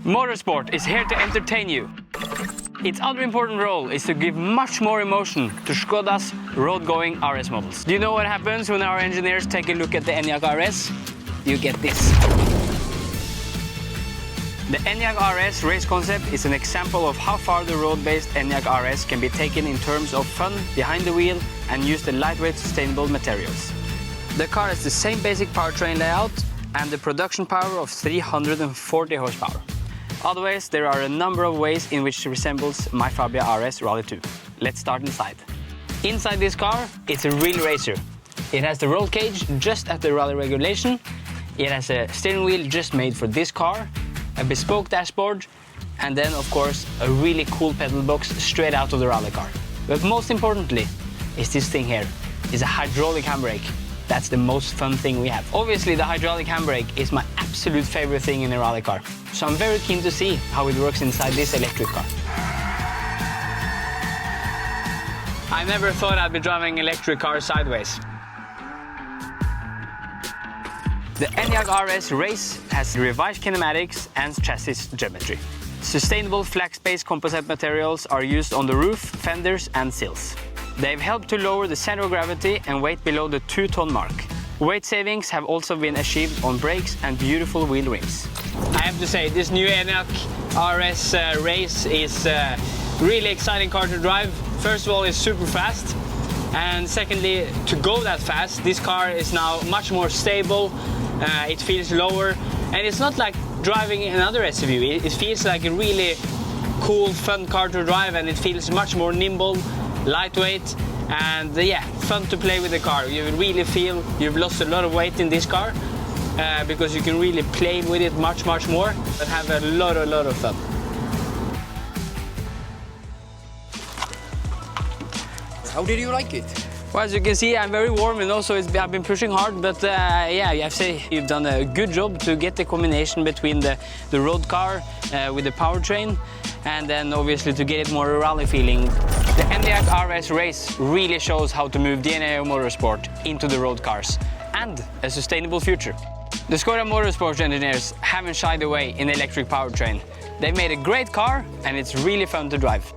Motorsport is here to entertain you. Its other important role is to give much more emotion to Škoda's road-going RS models. Do you know what happens when our engineers take a look at the Enyaq RS? You get this. The Enyaq RS race concept is an example of how far the road-based Enyaq RS can be taken in terms of fun behind the wheel and use the lightweight sustainable materials. The car has the same basic powertrain layout and the production power of 340 horsepower. Otherwise, there are a number of ways in which it resembles my Fabia RS Rally 2. Let's start inside. Inside this car, it's a real racer. It has the roll cage just at the rally regulation. It has a steering wheel just made for this car, a bespoke dashboard, and then, of course, a really cool pedal box straight out of the rally car. But most importantly, is this thing here. It's a hydraulic handbrake. That's the most fun thing we have. Obviously, the hydraulic handbrake is my absolute favorite thing in a rally car. So I'm very keen to see how it works inside this electric car. I never thought I'd be driving an electric car sideways. The Enyaq RS Race has revised kinematics and chassis geometry. Sustainable flex-based composite materials are used on the roof, fenders and sills. They've helped to lower the center of gravity and weight below the 2-ton mark. Weight savings have also been achieved on brakes and beautiful wheel rims. I have to say, this new Enyaq RS Race is a really exciting car to drive. First of all, it's super fast. And secondly, to go that fast, this car is now much more stable. It feels lower. And it's not like driving another SUV. It feels like a really cool, fun car to drive, and it feels much more nimble, lightweight, and yeah, fun to play with the car. You really feel you've lost a lot of weight in this car because you can really play with it much more and have a lot of fun. How did you like it? Well, as you can see, I'm very warm, and also I've been pushing hard, but yeah, I have to say you've done a good job to get the combination between the road car with the powertrain, and then obviously to get it more a rally feeling. The Enyaq RS Race really shows how to move DNA of motorsport into the road cars and a sustainable future. The SKODA Motorsport engineers haven't shied away in the electric powertrain. They've made a great car, and it's really fun to drive.